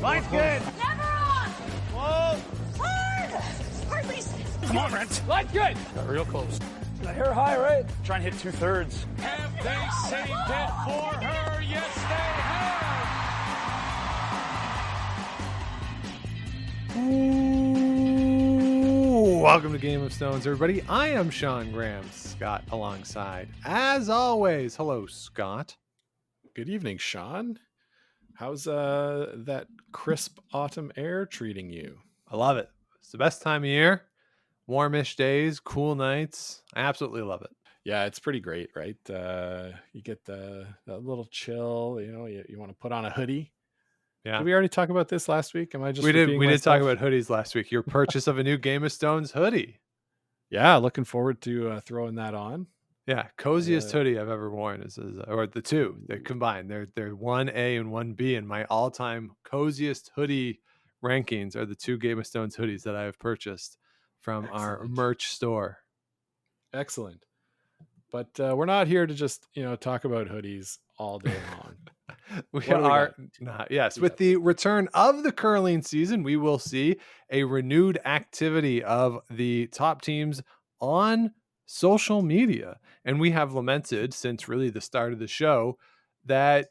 Line's good. Never on! Whoa. Hard! Hardly. Come on, Brent. Line's good. Got real close. The hair high, right? Try and hit 2/3. Have they saved it for her? Yes, they have. Ooh, welcome to Game of Stones, everybody. I am Sean Graham, Scott alongside. As always, hello, Scott. Good evening, Sean. How's that crisp autumn air treating you? I love it. It's the best time of year. Warmish days, cool nights. I absolutely love it. Yeah, it's pretty great, right? You get that little chill. You know, you want to put on a hoodie. Yeah, Did we already talk about this last week? Am I just we did. repeating We did talk myself? about hoodies last week. Your purchase of a new Game of Stones hoodie. Yeah, looking forward to throwing that on. Yeah, coziest hoodie I've ever worn is or the two. They're combined. They're 1A and 1B, and my all-time coziest hoodie rankings are the two Game of Stones hoodies that I have purchased from our Excellent. merch store. Excellent. But we're not here to just talk about hoodies all day long. We What do we are got? not. Yes, We with got- the return of the curling season, we will see a renewed activity of the top teams on social media. And we have lamented since really the start of the show that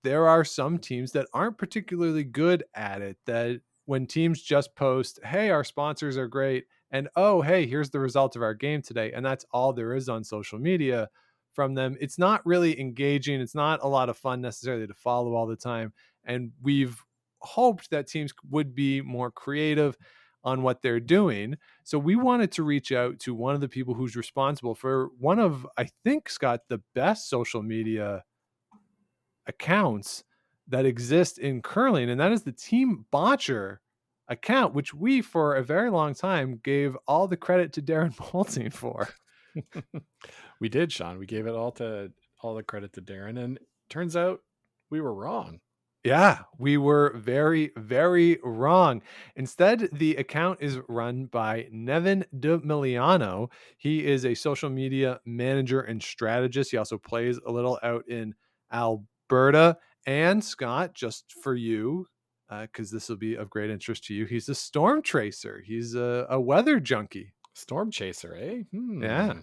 there are some teams that aren't particularly good at it. That when teams just post, hey, our sponsors are great, and oh, hey, here's the result of our game today, and that's all there is on social media from them, it's not really engaging. It's not a lot of fun necessarily to follow all the time. And we've hoped that teams would be more creative on what they're doing. So we wanted to reach out to one of the people who's responsible for one of, I think, Scott, the best social media accounts that exist in curling, and that is the Team Botcher account, which we for a very long time gave all the credit to Darren Bolting for. We did, Sean. We gave it all the credit to Darren, and turns out we were wrong. Yeah, we were very, very wrong. Instead, the account is run by Nevin DeMiliano. He is a social media manager and strategist. He also plays a little out in Alberta. And Scott, just for you, because this will be of great interest to you, he's a storm tracer. He's a weather junkie. Storm chaser, eh? Yeah.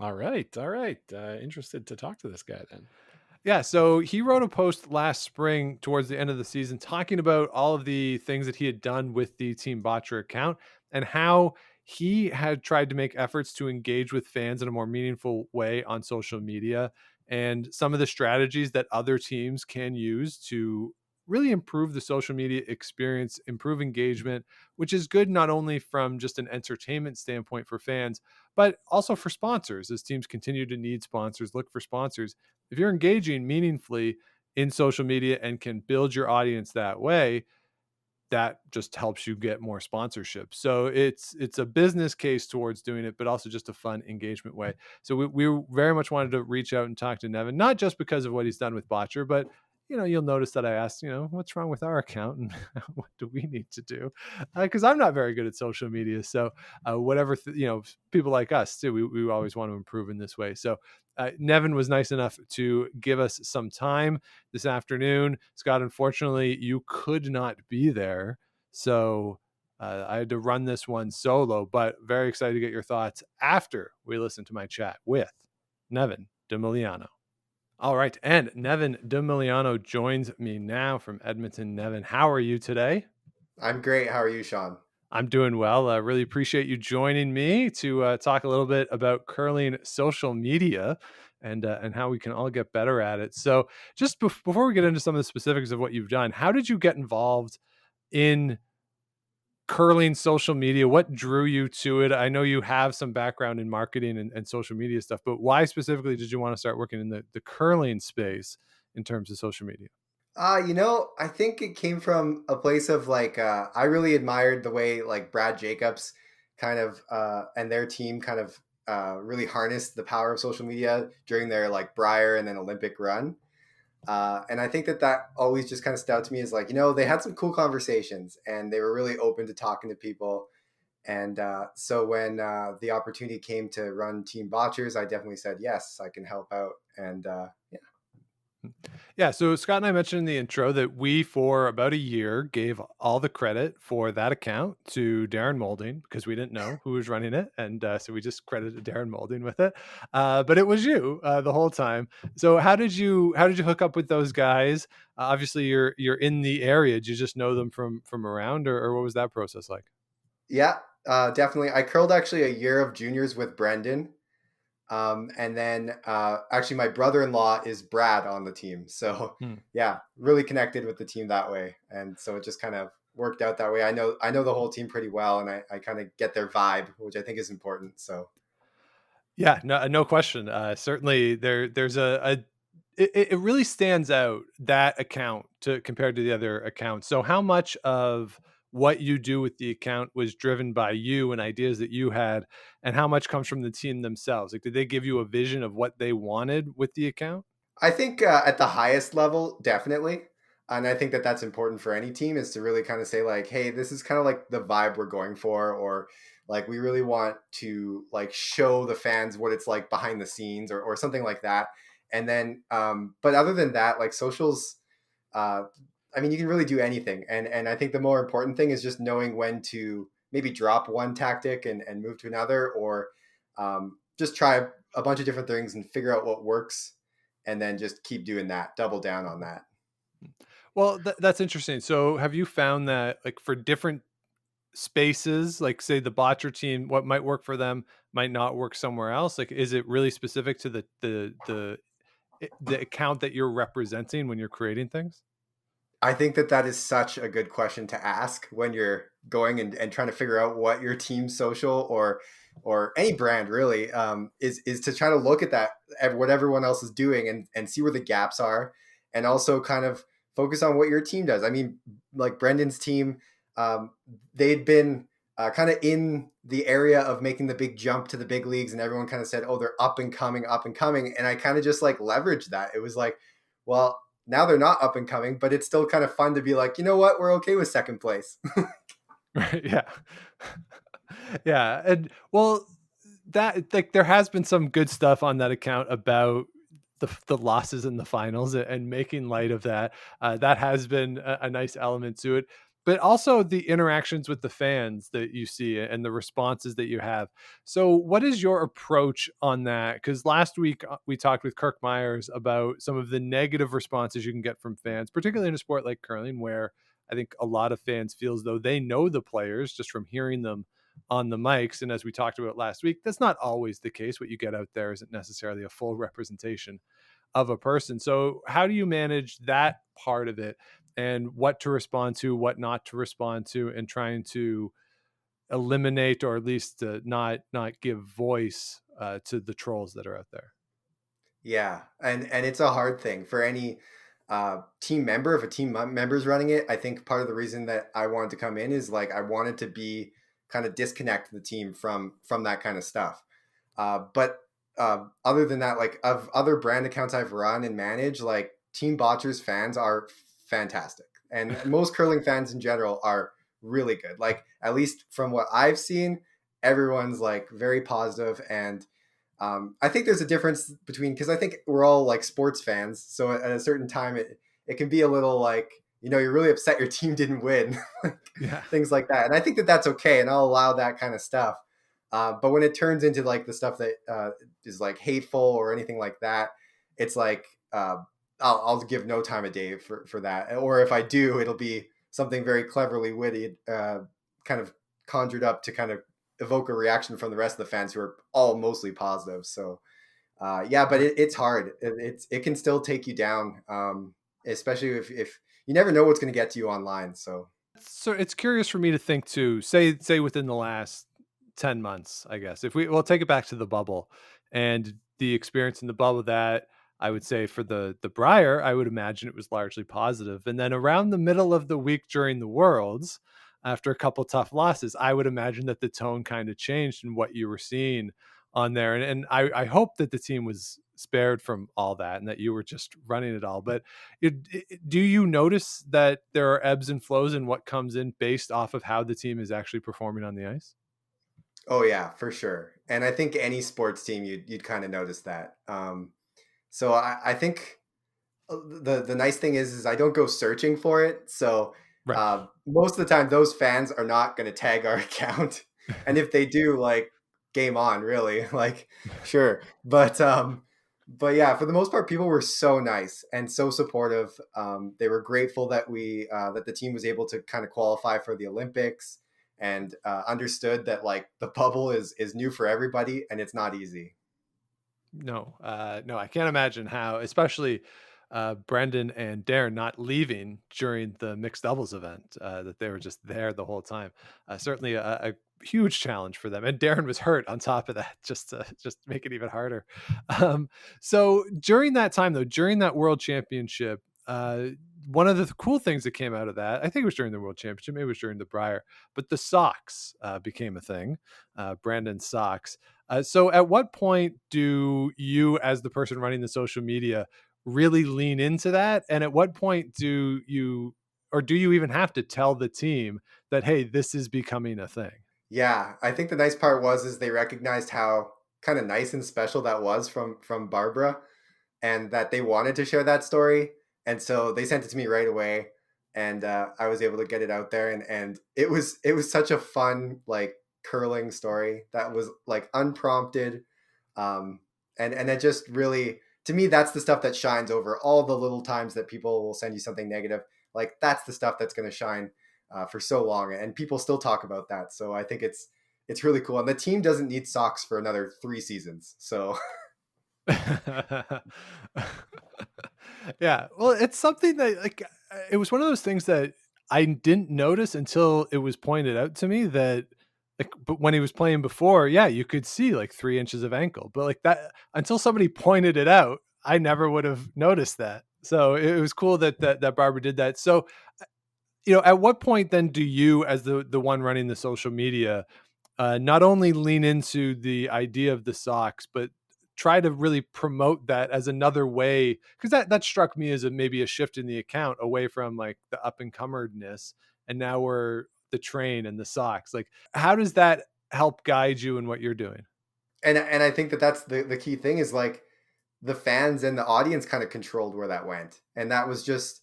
All right. Interested to talk to this guy then. Yeah, so he wrote a post last spring towards the end of the season talking about all of the things that he had done with the Team Botcher account and how he had tried to make efforts to engage with fans in a more meaningful way on social media and some of the strategies that other teams can use to really improve the social media experience, improve engagement, which is good not only from just an entertainment standpoint for fans, but also for sponsors. As teams continue to need sponsors, look for sponsors. If you're engaging meaningfully in social media and can build your audience that way, that just helps you get more sponsorship. So it's a business case towards doing it, but also just a fun engagement way. So we very much wanted to reach out and talk to Nevin, not just because of what he's done with Botcher, but you'll notice that I asked, what's wrong with our account and what do we need to do? Because I'm not very good at social media. So whatever, people like us too, we always want to improve in this way. So Nevin was nice enough to give us some time this afternoon. Scott, unfortunately, you could not be there. So I had to run this one solo, but very excited to get your thoughts after we listen to my chat with Nevin DeMiliano. All right. And Nevin DeMiliano joins me now from Edmonton. Nevin, how are you today? I'm great. How are you, Sean? I'm doing well. I really appreciate you joining me to talk a little bit about curling social media and how we can all get better at it. So just before we get into some of the specifics of what you've done, how did you get involved in curling social media? What drew you to it? I know you have some background in marketing and social media stuff, but why specifically did you want to start working in the curling space in terms of social media? I think it came from a place of I really admired the way Brad Jacobs kind of and their team kind of really harnessed the power of social media during their Brier and then Olympic run. And I think that always just kind of stood out to me as they had some cool conversations and they were really open to talking to people. And so when the opportunity came to run Team Botchers, I definitely said, yes, I can help out. And yeah. Yeah, so Scott and I mentioned in the intro that we, for about a year, gave all the credit for that account to Darren Molding because we didn't know who was running it, and so we just credited Darren Molding with it. But it was you the whole time. So how did you hook up with those guys? Obviously, you're in the area. Did you just know them from around, or what was that process like? Yeah, definitely. I curled actually a year of juniors with Brendan. And then actually my brother-in-law is Brad on the team. So Hmm. yeah, really connected with the team that way. And so it just kind of worked out that way. I know the whole team pretty well, and I kind of get their vibe, which I think is important. So Yeah, no question. Certainly, there's it really stands out that account to compared to the other accounts. So, how much of what you do with the account was driven by you and ideas that you had, and how much comes from the team themselves? Like, did they give you a vision of what they wanted with the account? I think at the highest level, definitely. And I think that that's important for any team, is to really kind of say like, hey, this is kind of like the vibe we're going for, or like we really want to like show the fans what it's like behind the scenes, or something like that. And then, but other than that, like socials, uh, I mean, you can really do anything. And I think the more important thing is just knowing when to maybe drop one tactic and move to another, or just try a bunch of different things and figure out what works, and then just keep doing that, double down on that. Well, that's interesting. So, have you found that like for different spaces, like say the botcher team, what might work for them might not work somewhere else? Like, is it really specific to the account that you're representing when you're creating things? I think that that is such a good question to ask when you're going and trying to figure out what your team social, or any brand really, is to try to look at that, at what everyone else is doing, and see where the gaps are, and also kind of focus on what your team does. I mean, like Brendan's team, um, they'd been kind of in the area of making the big jump to the big leagues, and everyone kind of said, oh, they're up and coming, up and coming. And I kind of just like leveraged that. It was like, well, now they're not up and coming, but it's still kind of fun to be like, you know what, we're okay with second place. Right. Yeah. Yeah. And well, that like there has been some good stuff on that account about the losses in the finals and making light of that. That has been a nice element to it. But also the interactions with the fans that you see and the responses that you have. So, what is your approach on that? Because last week we talked with Kirk Myers about some of the negative responses you can get from fans, particularly in a sport like curling, where I think a lot of fans feel as though they know the players just from hearing them on the mics. And as we talked about last week, that's not always the case. What you get out there isn't necessarily a full representation of a person. So, how do you manage that part of it, and what to respond to, what not to respond to, and trying to eliminate or at least not give voice to the trolls that are out there? Yeah, and it's a hard thing for any team member. If a team member's running it, I think part of the reason that I wanted to come in is like I wanted to be kind of disconnect the team from that kind of stuff. But other than that, like of other brand accounts I've run and managed, like Team Botchers fans are fantastic, and most curling fans in general are really good. Like at least from what I've seen, everyone's like very positive. And I think there's a difference between, because I think we're all like sports fans, so at a certain time it can be a little like, you're really upset your team didn't win, Yeah. things like that. And I think that that's okay, and I'll allow that kind of stuff. But when it turns into like the stuff that is like hateful or anything like that, it's like I'll give no time of day for that. Or if I do, it'll be something very cleverly witty, kind of conjured up to kind of evoke a reaction from the rest of the fans who are all mostly positive. So yeah, but it's hard. It can still take you down, especially if you never know what's going to get to you online. So So it's curious for me to think too. Say within the last 10 months, I guess if we'll take it back to the bubble and the experience in the bubble, that I would say for the Briar, I would imagine it was largely positive. And then around the middle of the week during the Worlds, after a couple tough losses, I would imagine that the tone kind of changed in what you were seeing on there. And I hope that the team was spared from all that and that you were just running it all. But do you notice that there are ebbs and flows in what comes in based off of how the team is actually performing on the ice? oh yeah, for sure. And I think any sports team you'd kind of notice that. So I think the nice thing is I don't go searching for it. So Right. most of the time, those fans are not going to tag our account, and if they do, like, game on, really, like, sure. But yeah, for the most part, people were so nice and so supportive. They were grateful that that the team was able to kind of qualify for the Olympics, and understood that, like, the bubble is new for everybody and it's not easy. No, no, I can't imagine how, especially Brendan and Darren not leaving during the mixed doubles event, that they were just there the whole time. Certainly a huge challenge for them. And Darren was hurt on top of that, just to make it even harder. Um, so during that time, though, during that World Championship, one of the cool things that came out of that, I think it was during the World Championship, maybe it was during the Briar, but the socks became a thing, Brandon's socks. So at what point do you, as the person running the social media, really lean into that? And at what point do you, or do you even have to tell the team that, hey, this is becoming a thing? Yeah, I think the nice part was is they recognized how kind of nice and special that was from Barbara, and that they wanted to share that story, and so they sent it to me right away, and I was able to get it out there, and it was such a fun, like, curling story that was, like, unprompted, and it just really, to me, that's the stuff that shines over all the little times that people will send you something negative. Like, that's the stuff that's going to shine for so long, and people still talk about that. So I think it's really cool, and the team doesn't need socks for another 3 seasons. So Yeah. Well, it's something that, like, it was one of those things that I didn't notice until it was pointed out to me that, like, but when he was playing before, yeah, you could see like 3 inches of ankle, but like that, until somebody pointed it out, I never would have noticed that. So it was cool that Barbara did that. So, at what point then do you, as the one running the social media, not only lean into the idea of the socks, but try to really promote that as another way? Because that struck me as maybe a shift in the account away from like the up and comerness, and now we're the train and the socks. Like, how does that help guide you in what you're doing? and I think that that's the key thing is, like, the fans and the audience kind of controlled where that went, and that was just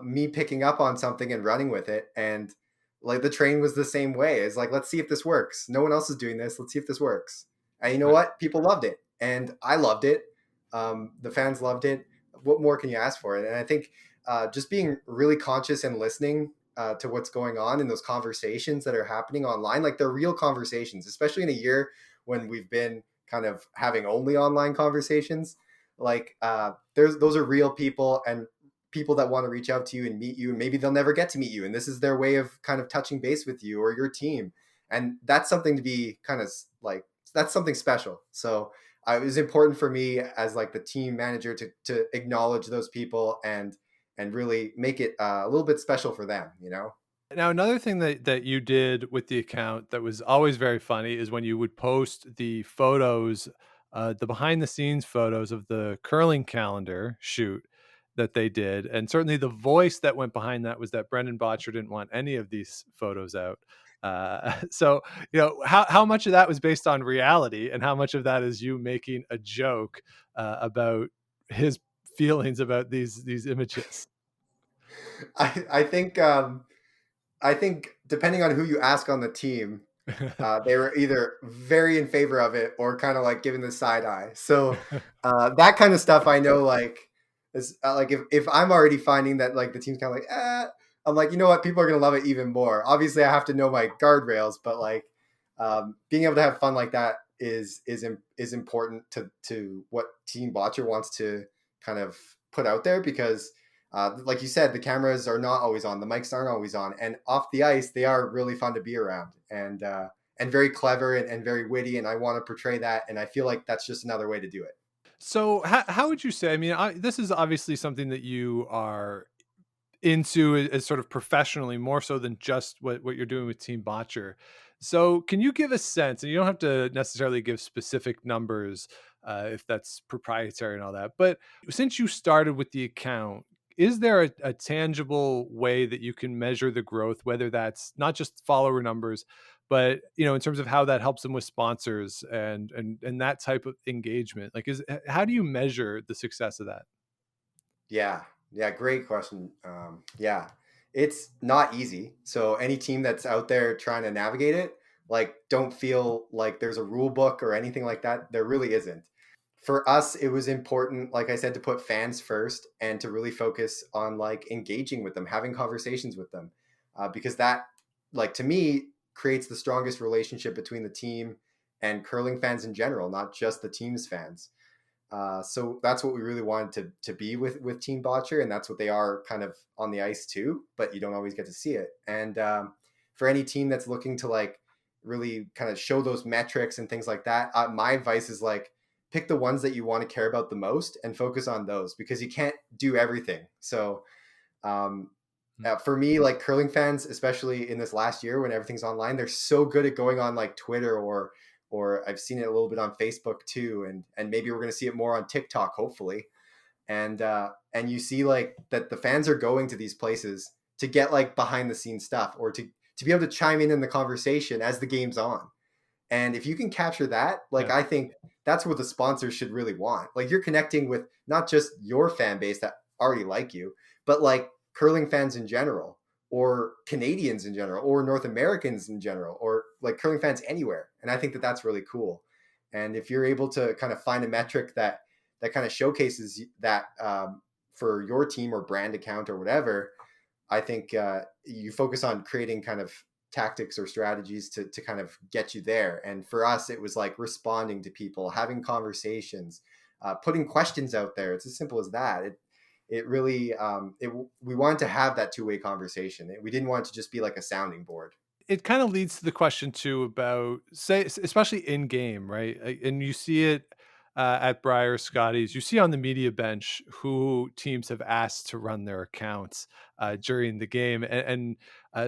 me picking up on something and running with it, and, like, the train was the same way. It's like, let's see if this works. No one else is doing this. Let's see if this works. And you know Right. what? People loved it, and I loved it. The fans loved it. What more can you ask for? And I think just being really conscious and listening to what's going on in those conversations that are happening online, like, they're real conversations, especially in a year when we've been kind of having only online conversations. Like, there's those are real people, and people that want to reach out to you and meet you, and maybe they'll never get to meet you, and this is their way of kind of touching base with you or your team, and that's something to be kind of like, that's something special. So it was important for me as, like, the team manager to acknowledge those people, and really make it a little bit special for them. Now, another thing that you did with the account that was always very funny is when you would post the photos, the behind the scenes photos of the curling calendar shoot that they did. And certainly the voice that went behind that was that Brendan Botcher didn't want any of these photos out. So, how much of that was based on reality, and how much of that is you making a joke about his feelings about these images? I think depending on who you ask on the team, they were either very in favor of it or kind of like giving the side eye. So that kind of stuff, I know, like, is like, if I'm already finding that, like, the team's kind of like, I'm like, you know what, people are gonna love it even more. Obviously, I have to know my guardrails, but, like, being able to have fun like that is important to what Team Botcher wants to kind of put out there, because like you said, the cameras are not always on, the mics aren't always on, and off the ice, they are really fun to be around, and very clever, and very witty. And I want to portray that, and I feel like that's just another way to do it. So how would you say? I mean, this is obviously something that you are into as sort of professionally, more so than just what you're doing with Team Botcher. So can you give a sense, and you don't have to necessarily give specific numbers if that's proprietary and all that, but since you started with the account, is there a tangible way that you can measure the growth, whether that's not just follower numbers, but in terms of how that helps them with sponsors and that type of engagement? Like, how do you measure the success of that? Yeah, yeah, great question. Yeah, it's not easy. So any team that's out there trying to navigate it, like, don't feel like there's a rule book or anything like that. There really isn't. For us, it was important, like I said, to put fans first and to really focus on like engaging with them, having conversations with them, because that, like, to me, creates the strongest relationship between the team and curling fans in general, not just the team's fans. So that's what we really wanted to be with Team Botcher, and that's what they are kind of on the ice too. But you don't always get to see it. And for any team that's looking to like really kind of show those metrics and things like that, my advice is like pick the ones that you want to care about the most and focus on those because you can't do everything. So um, for me, like curling fans, especially in this last year when everything's online, they're so good at going on like Twitter or I've seen it a little bit on Facebook too, and maybe we're going to see it more on TikTok, hopefully. And you see like that the fans are going to these places to get like behind the scenes stuff or to be able to chime in the conversation as the game's on. And if you can capture that, like, Yeah. I think that's what the sponsors should really want. Like, you're connecting with not just your fan base that already like you, but like curling fans in general, or Canadians in general, or North Americans in general, or like curling fans anywhere. And I think that that's really cool. And if you're able to kind of find a metric that kind of showcases that for your team or brand account or whatever, I think you focus on creating kind of tactics or strategies to kind of get you there. And for us, it was like responding to people, having conversations, putting questions out there. It's as simple as that. It really, we wanted to have that two-way conversation. We didn't want it to just be like a sounding board. It kind of leads to the question too about, say, especially in game, right? And you see it at Briar Scotties. You see on the media bench who teams have asked to run their accounts during the game, and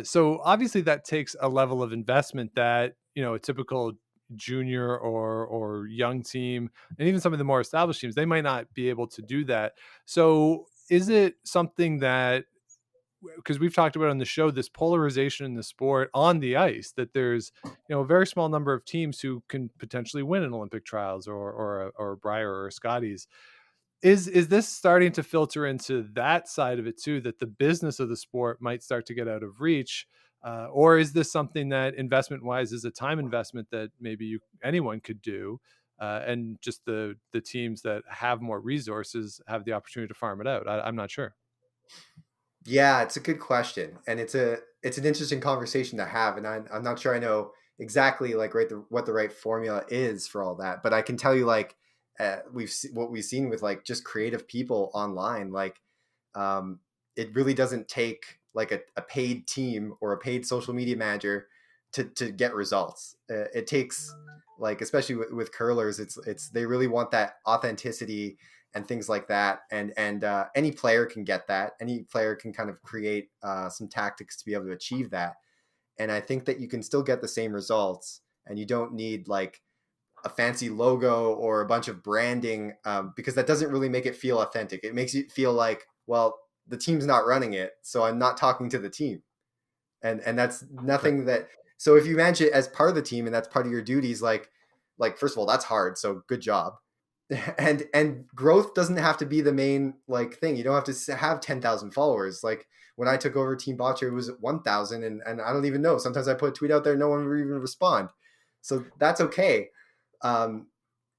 so obviously that takes a level of investment that a typical junior or young team, and even some of the more established teams, they might not be able to do that. So is it something that, because we've talked about on the show, this polarization in the sport on the ice, that there's a very small number of teams who can potentially win an Olympic trials or a Briar or a Scotties. Is this starting to filter into that side of it too, that the business of the sport might start to get out of reach, or is this something that investment wise is a time investment that maybe anyone could do, and just the teams that have more resources have the opportunity to farm it out? I'm not sure. Yeah, it's a good question, and it's an interesting conversation to have, and I'm not sure I know exactly like what the right formula is for all that, but I can tell you like what we've seen with like just creative people online, like it really doesn't take like a paid team or a paid social media manager to get results. It takes, like, especially with curlers, it's they really want that authenticity and things like that. And any player can get that. Any player can kind of create some tactics to be able to achieve that. And I think that you can still get the same results, and you don't need like a fancy logo or a bunch of branding, because that doesn't really make it feel authentic. It makes it feel like, well, the team's not running it, so I'm not talking to the team. And that's nothing that, so if you manage it as part of the team and that's part of your duties, like first of all, that's hard, so good job. And growth doesn't have to be the main like thing. You don't have to have 10,000 followers. Like when I took over Team Botcher, it was 1,000, and I don't even know. Sometimes I put a tweet out there, no one would even respond. So that's okay.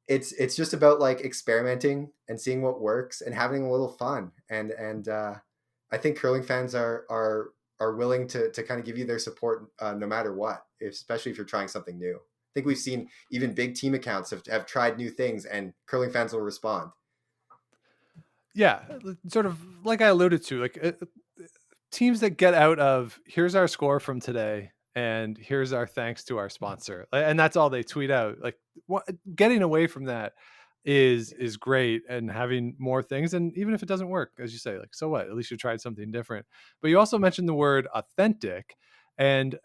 It's just about like experimenting and seeing what works and having a little fun. And I think curling fans are willing to kind of give you their support no matter what, especially if you're trying something new. I think we've seen even big team accounts have tried new things, and curling fans will respond. Yeah, sort of like I alluded to, like teams that get out of, here's our score from today, and here's our thanks to our sponsor, and that's all they tweet out. Like, getting away from that is great, and having more things, and even if it doesn't work, as you say, like, so what? At least you tried something different. But you also mentioned the word authentic, and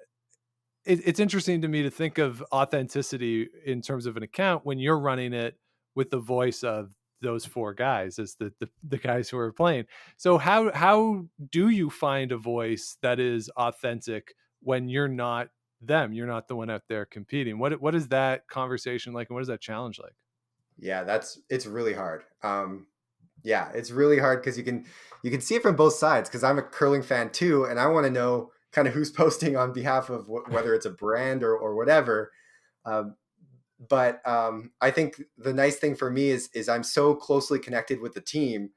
it's interesting to me to think of authenticity in terms of an account when you're running it with the voice of those four guys as the guys who are playing. So how do you find a voice that is authentic when you're not them? You're not the one out there competing. What is that conversation like, and what is that challenge like? Yeah, it's really hard. Yeah, it's really hard because you can see it from both sides, because I'm a curling fan too, and I want to know kind of who's posting on behalf of whether it's a brand or whatever. Um, but I think the nice thing for me is I'm so closely connected with the team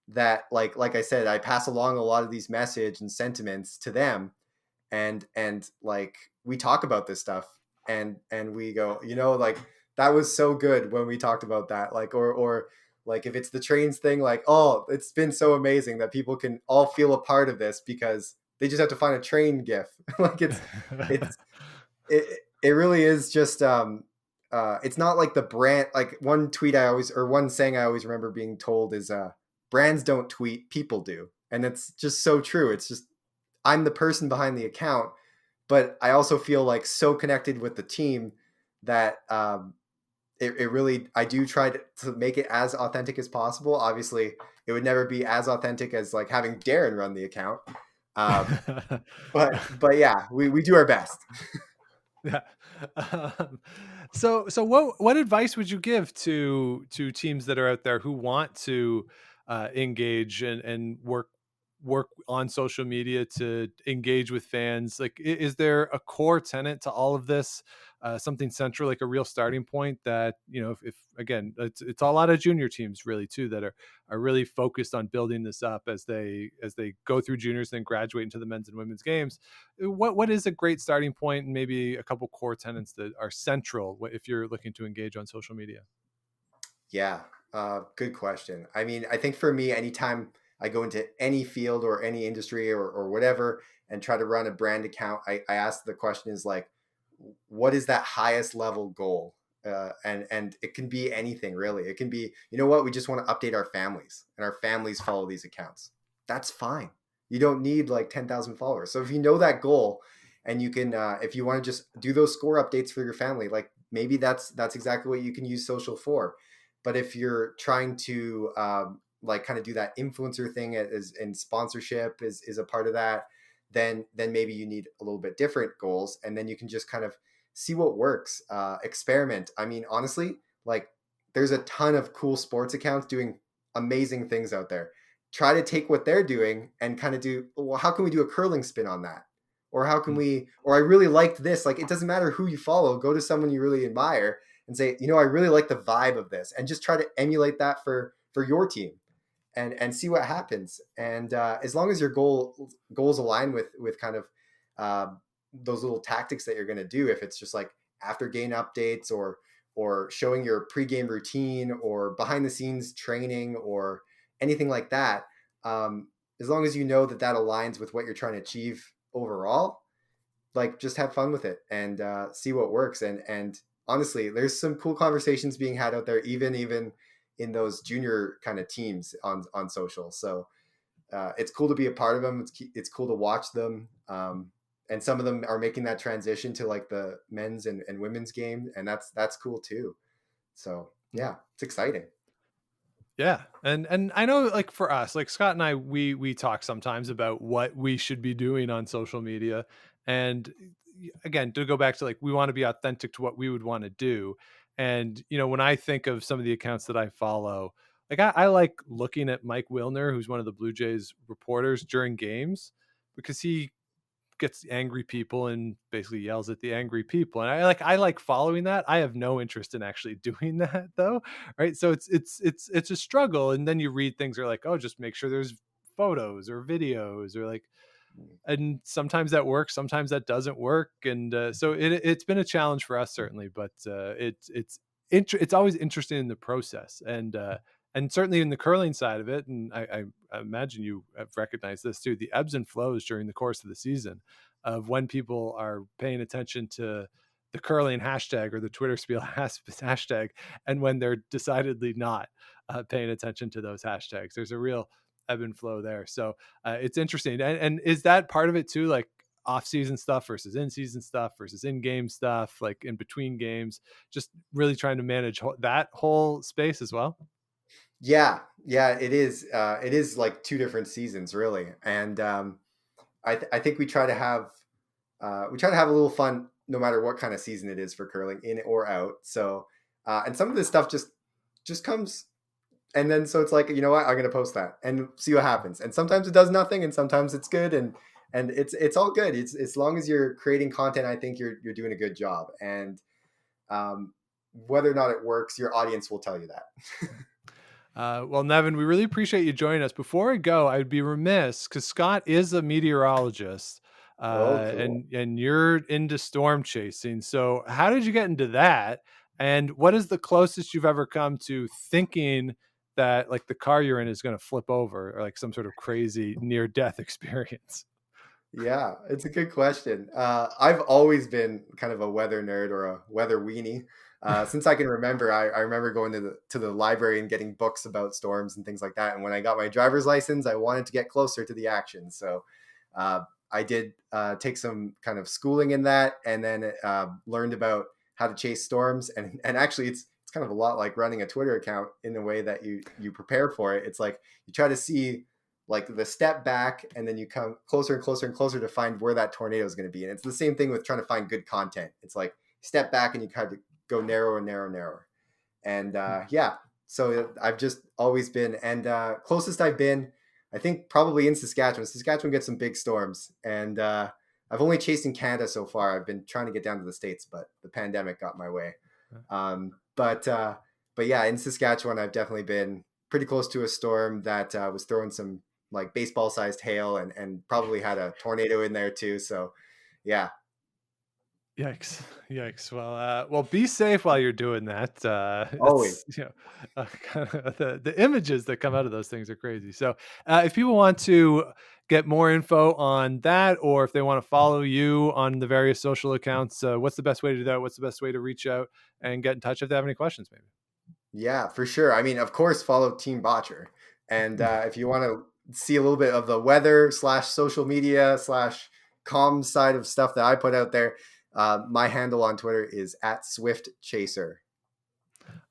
that like I said, I pass along a lot of these message and sentiments to them, and like we talk about this stuff, and we go, like that was so good when we talked about that, like or like if it's the trains thing, like, oh, it's been so amazing that people can all feel a part of this because they just have to find a train gif. Like it's it really is just it's not like the brand. Like one tweet one saying I always remember being told is brands don't tweet, people do. And it's just so true. It's just, I'm the person behind the account, but I also feel like so connected with the team that it really, I do try to make it as authentic as possible. Obviously it would never be as authentic as like having Darren run the account. But yeah, we do our best. Yeah. So what advice would you give to teams that are out there who want to engage and work on social media to engage with fans? Like, is there a core tenet to all of this? Something central, like a real starting point that, if again, it's a lot of junior teams really too that are really focused on building this up as they go through juniors and then graduate into the men's and women's games. What is a great starting point, and maybe a couple core tenets that are central if you're looking to engage on social media? Yeah, good question. I mean, I think for me, anytime I go into any field or any industry or whatever and try to run a brand account, I ask the question is like, what is that highest level goal? And it can be anything really. It can be, what, we just want to update our families and our families follow these accounts. That's fine. You don't need like 10,000 followers. So if you know that goal and you can, if you want to just do those score updates for your family, like maybe that's exactly what you can use social for. But if you're trying to like kind of do that influencer thing and sponsorship is a part of that, then maybe you need a little bit different goals, and then you can just kind of see what works, experiment. I mean, honestly, like there's a ton of cool sports accounts doing amazing things out there. Try to take what they're doing and kind of do, well, how can we do a curling spin on that? Or how can we, or I really liked this. Like, it doesn't matter who you follow, go to someone you really admire and say, I really like the vibe of this, and just try to emulate that for your team. And see what happens. And as long as your goals align with kind of those little tactics that you're going to do, if it's just like after game updates or showing your pregame routine or behind the scenes training or anything like that, as long as you know that aligns with what you're trying to achieve overall, like just have fun with it and see what works. And honestly, there's some cool conversations being had out there, even in those junior kind of teams on social. So it's cool to be a part of them. It's cool to watch them. And some of them are making that transition to like the men's and women's game. And that's cool too. So yeah, it's exciting. Yeah. And I know, like for us, like Scott and I, we talk sometimes about what we should be doing on social media. And again, to go back to like, we want to be authentic to what we would want to do. And, when I think of some of the accounts that I follow, like I like looking at Mike Wilner, who's one of the Blue Jays reporters during games, because he gets angry people and basically yells at the angry people. And I like following that. I have no interest in actually doing that though. Right. So it's a struggle. And then you read things that are like, oh, just make sure there's photos or videos or like, and sometimes that works, sometimes that doesn't work. And so it's been a challenge for us certainly, but it's always interesting in the process. And certainly in the curling side of it, and I imagine you have recognized this too, the ebbs and flows during the course of the season of when people are paying attention to the curling hashtag or the Twitter spiel hashtag, and when they're decidedly not paying attention to those hashtags. There's a real ebb and flow there. So it's interesting. And is that part of it too? Like off-season stuff versus in-season stuff versus in-game stuff, like in between games, just really trying to manage that whole space as well? Yeah, it is. It is like two different seasons, really, and I think we try to have a little fun, no matter what kind of season it is for curling, in or out. So, and some of this stuff just comes And then so it's like, you know what, I'm gonna post that and see what happens. And sometimes it does nothing, and sometimes it's good, and it's all good. It's as long as you're creating content, I think you're doing a good job. And whether or not it works, your audience will tell you that. Well, Nevin, we really appreciate you joining us. Before I go, I'd be remiss because Scott is a meteorologist, Oh, cool. and you're into storm chasing. So, how did you get into that? And what is the closest you've ever come to thinking that like the car you're in is going to flip over, or like some sort of crazy near death experience? Yeah, it's a good question. I've always been kind of a weather nerd or a weather weenie. Since I can remember, I remember going to the library and getting books about storms and things like that. And when I got my driver's license, I wanted to get closer to the action. So uh, I did take some kind of schooling in that, and then learned about how to chase storms. And actually, it's kind of a lot like running a Twitter account in the way that you prepare for it. It's like you try to see like the step back, and then you come closer and closer and closer to find where that tornado is going to be. And it's the same thing with trying to find good content. It's like step back and you kind of go narrower and narrower and narrower. And yeah, so I've just always been, and closest I've been, I think probably in Saskatchewan. Saskatchewan gets some big storms, and I've only chased in Canada so far. I've been trying to get down to the States, but the pandemic got my way. But yeah, in Saskatchewan, I've definitely been pretty close to a storm that was throwing some like baseball sized hail, and probably had a tornado in there too. So yeah, Yikes! Yikes! Well, be safe while you're doing that. always. It's kind of the images that come out of those things are crazy. So, if people want to get more info on that, or if they want to follow you on the various social accounts, what's the best way to do that? What's the best way to reach out and get in touch if they have any questions? Maybe. Yeah, for sure. I mean, of course, follow Team Botcher. And if you want to see a little bit of the weather / social media / comms side of stuff that I put out there, my handle on Twitter is @SwiftChaser.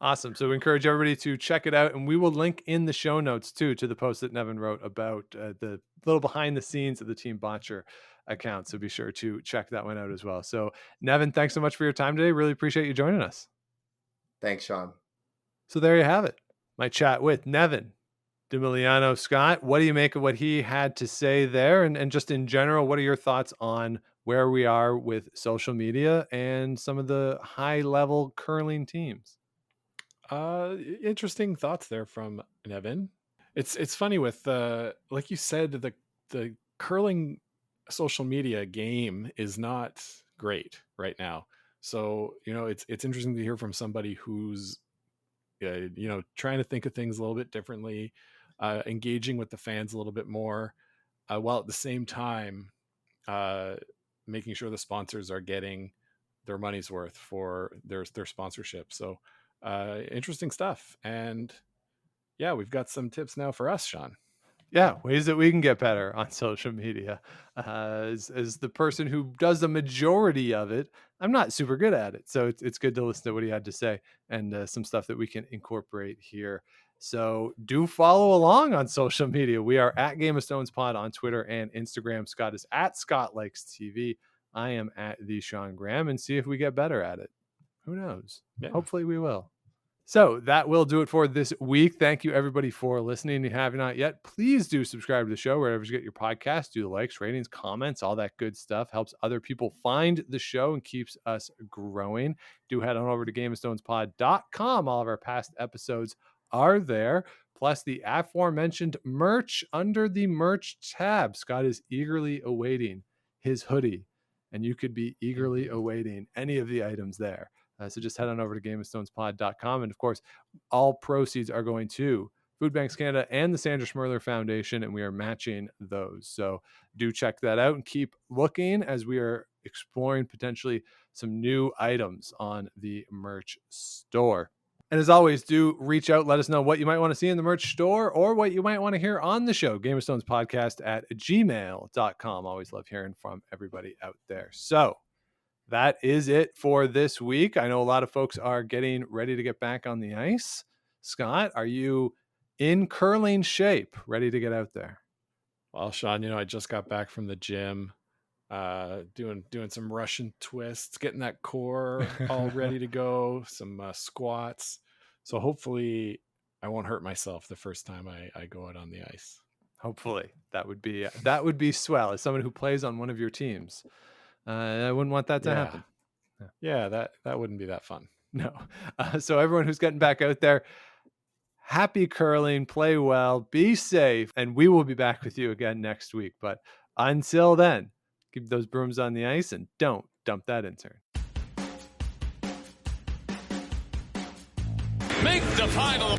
Awesome. So we encourage everybody to check it out, and we will link in the show notes too to the post that Nevin wrote about the little behind the scenes of the Team Botcher account. So be sure to check that one out as well. So Nevin, thanks so much for your time today. Really appreciate you joining us. Thanks, Sean. So there you have it. My chat with Nevin Demiliano. Scott, what do you make of what he had to say there? And just in general, what are your thoughts on where we are with social media and some of the high level curling teams? Interesting thoughts there from Nevin. It's funny with like you said, the curling social media game is not great right now. So it's interesting to hear from somebody who's trying to think of things a little bit differently, engaging with the fans a little bit more, while at the same time making sure the sponsors are getting their money's worth for their sponsorship. So interesting stuff. And yeah, we've got some tips now for us, Sean. Yeah, ways that we can get better on social media. As the person who does the majority of it, I'm not super good at it. So it's good to listen to what he had to say, and some stuff that we can incorporate here. So do follow along on social media. We are at Game of Stones Pod on Twitter and Instagram. Scott is at Scott Likes TV. I am at the Sean Graham, and see if we get better at it. Who knows? Yeah. Hopefully we will. So that will do it for this week. Thank you, everybody, for listening. If you have not yet, please do subscribe to the show wherever you get your podcast. Do the likes, ratings, comments, all that good stuff. Helps other people find the show and keeps us growing. Do head on over to GameOfStonesPod.com. All of our past episodes are there. Plus the aforementioned merch under the merch tab. Scott is eagerly awaiting his hoodie, and you could be eagerly awaiting any of the items there. So just head on over to GameOfStonesPod.com. And of course, all proceeds are going to Food Banks Canada and the Sandra Schmirler Foundation, and we are matching those. So do check that out and keep looking as we are exploring potentially some new items on the merch store. And as always, do reach out. Let us know what you might want to see in the merch store or what you might want to hear on the show. Game of Stones Podcast at gmail.com. Always love hearing from everybody out there. So that is it for this week. I know a lot of folks are getting ready to get back on the ice. Scott, are you in curling shape, ready to get out there? Well, Sean, I just got back from the gym, doing some Russian twists, getting that core all ready to go, some squats. So hopefully I won't hurt myself the first time I go out on the ice. Hopefully that would be swell. As someone who plays on one of your teams, I wouldn't want that to happen. Yeah, that wouldn't be that fun. No. So everyone who's getting back out there, happy curling, play well, be safe, and we will be back with you again next week. But until then, keep those brooms on the ice and don't dump that intern. Make the final